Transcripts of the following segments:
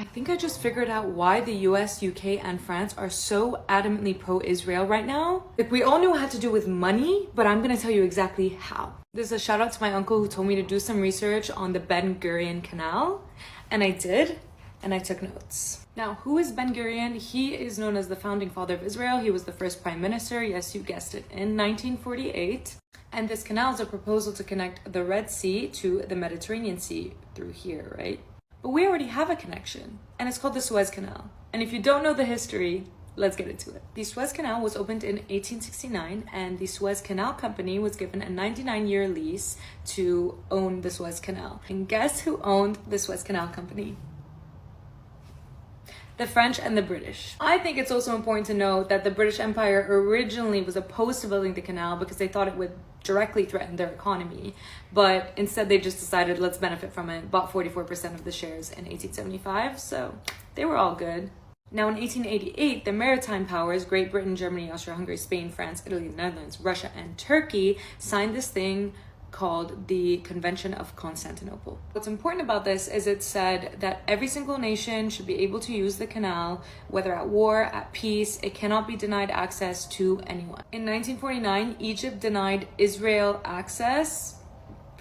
I think I just figured out why the US, UK, and France are so adamantly pro-Israel right now. Like, we all knew it had to do with money, but I'm gonna tell you exactly how. This is a shout out to my uncle who told me to do some research on the Ben Gurion Canal, and I did, and I took notes. Now, who is Ben Gurion? He is known as the founding father of Israel. He was the first prime minister, yes, you guessed it, in 1948. And this canal is a proposal to connect the Red Sea to the Mediterranean Sea through here, right? But we already have a connection, and it's called the Suez Canal. And if you don't know the history, let's get into it. The Suez Canal was opened in 1869, and the Suez Canal Company was given a 99-year lease to own the Suez Canal. And guess who owned the Suez Canal Company? The French and the British. I think it's also important to note that the British Empire originally was opposed to building the canal because they thought it would directly threaten their economy, but instead they just decided let's benefit from it, bought 44% of the shares in 1875, so they were all good. Now in 1888, the maritime powers, Great Britain, Germany, Austria-Hungary, Spain, France, Italy, the Netherlands, Russia, and Turkey signed this thing called the Convention of Constantinople. What's important about this is it said that every single nation should be able to use the canal, whether at war, at peace. It cannot be denied access to anyone. In 1949, Egypt denied Israel access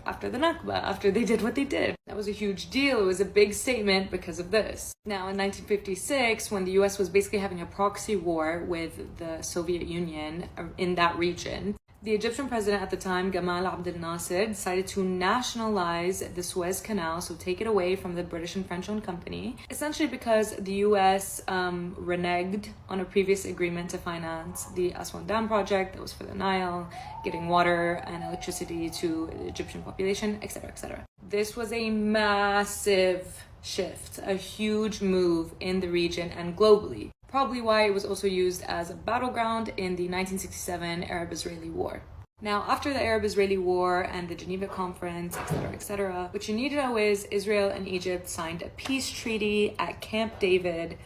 after the Nakba, after they did what they did. That was a huge deal. It was a big statement because of this. Now in 1956, when the US was basically having a proxy war with the Soviet Union in that region, the Egyptian president at the time, Gamal Abdel Nasser, decided to nationalize the Suez Canal, so take it away from the British and French-owned company, essentially because the US reneged on a previous agreement to finance the Aswan Dam project that was for the Nile, getting water and electricity to the Egyptian population, etc., etc. This was a massive shift, a huge move in the region and globally. Probably why it was also used as a battleground in the 1967 Arab-Israeli War. Now, after the Arab-Israeli War and the Geneva Conference, etc., what you need to know is Israel and Egypt signed a peace treaty at Camp David,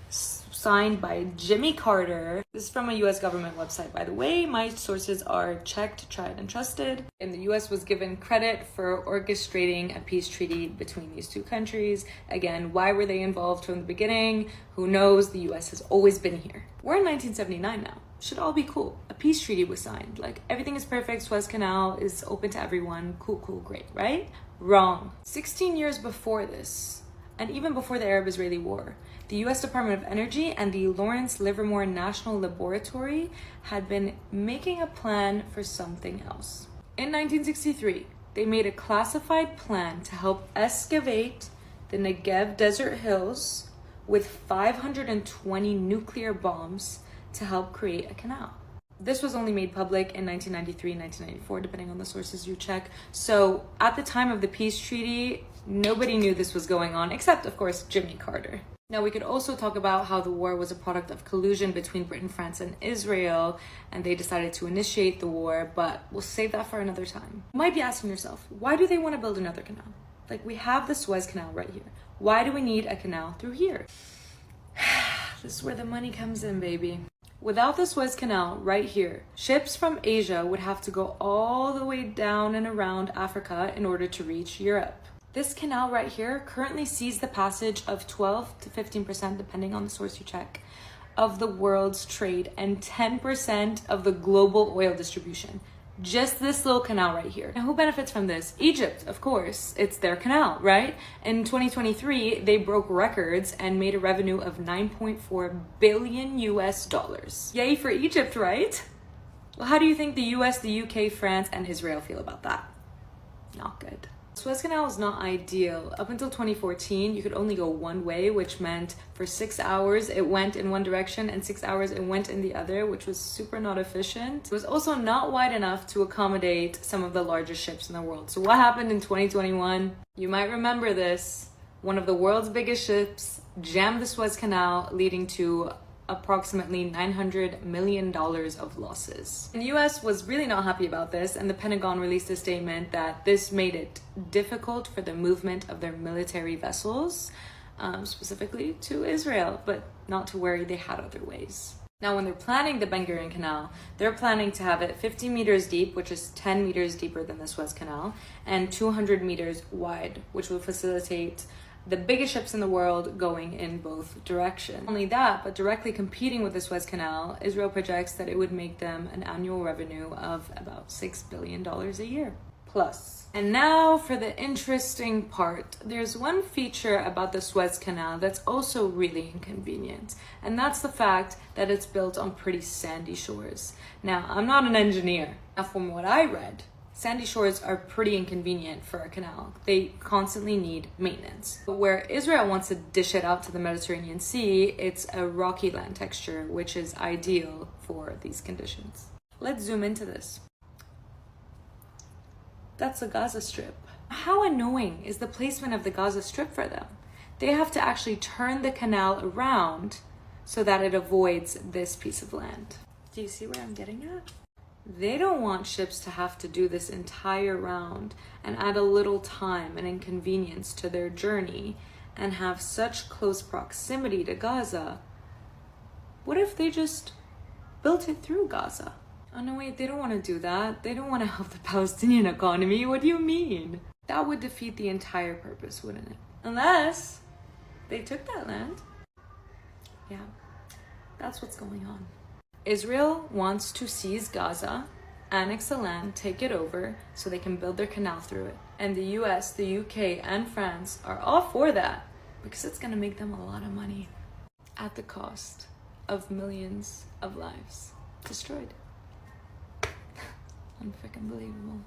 signed by Jimmy Carter. This is from a US government website, by the way. My sources are checked, tried, and trusted. And the US was given credit for orchestrating a peace treaty between these two countries. Again, why were they involved from the beginning? Who knows? The US has always been here. We're in 1979 now. Should all be cool. A peace treaty was signed. Like, everything is perfect. Suez Canal is open to everyone. Cool, cool, great, right? Wrong. 16 years before this, and even before the Arab-Israeli War, the US Department of Energy and the Lawrence Livermore National Laboratory had been making a plan for something else. In 1963, they made a classified plan to help excavate the Negev desert hills with 520 nuclear bombs to help create a canal. This was only made public in 1993 and 1994, depending on the sources you check. So at the time of the peace treaty, nobody knew this was going on, except, of course, Jimmy Carter. Now, we could also talk about how the war was a product of collusion between Britain, France, and Israel, and they decided to initiate the war, but we'll save that for another time. You might be asking yourself, why do they want to build another canal? Like, we have the Suez Canal right here. Why do we need a canal through here? This is where the money comes in, baby. Without the Suez Canal right here, ships from Asia would have to go all the way down and around Africa in order to reach Europe. This canal right here currently sees the passage of 12 to 15%, depending on the source you check, of the world's trade and 10% of the global oil distribution. Just this little canal right here. Now, who benefits from this? Egypt, of course. It's their canal, right? In 2023, they broke records and made a revenue of $9.4 billion US. Yay for Egypt, right? Well, how do you think the US, the UK, France, and Israel feel about that? Not good. Suez Canal is not ideal. Up until 2014, you could only go one way, which meant for 6 hours it went in one direction and 6 hours it went in the other, which was super not efficient. It was also not wide enough to accommodate some of the largest ships in the world. So what happened in 2021? You might remember this. One of the world's biggest ships jammed the Suez Canal, leading to approximately $900 million of losses. And the US was really not happy about this, and the Pentagon released a statement that this made it difficult for the movement of their military vessels, specifically to Israel, but not to worry, they had other ways. Now, when they're planning the Ben Gurion Canal, they're planning to have it 50 meters deep, which is 10 meters deeper than the Suez Canal, and 200 meters wide, which will facilitate the biggest ships in the world going in both directions. Not only that, but directly competing with the Suez Canal, Israel projects that it would make them an annual revenue of about $6 billion a year. Plus. And now for the interesting part. There's one feature about the Suez Canal that's also really inconvenient, and that's the fact that it's built on pretty sandy shores. Now, I'm not an engineer. Now, from what I read, sandy shores are pretty inconvenient for a canal. They constantly need maintenance. But where Israel wants to dish it out to the Mediterranean Sea, it's a rocky land texture, which is ideal for these conditions. Let's zoom into this. That's the Gaza Strip. How annoying is the placement of the Gaza Strip for them? They have to actually turn the canal around so that it avoids this piece of land. Do you see where I'm getting at? They don't want ships to have to do this entire round and add a little time and inconvenience to their journey and have such close proximity to Gaza. What if they just built it through Gaza? Oh no, wait, they don't want to do that. They don't want to help the Palestinian economy. What do you mean? That would defeat the entire purpose, wouldn't it? Unless they took that land. Yeah, that's what's going on. Israel wants to seize Gaza, annex the land, take it over, so they can build their canal through it. And the US, the UK, and France are all for that because it's going to make them a lot of money at the cost of millions of lives destroyed. Unfreaking believable.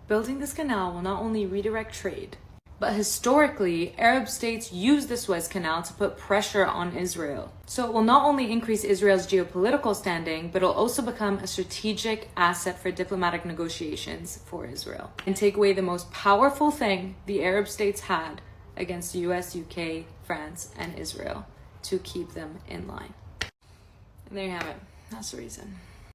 Building this canal will not only redirect trade, but historically, Arab states used the Suez Canal to put pressure on Israel. So it will not only increase Israel's geopolitical standing, but it'll also become a strategic asset for diplomatic negotiations for Israel and take away the most powerful thing the Arab states had against the US, UK, France, and Israel to keep them in line. And there you have it. That's the reason.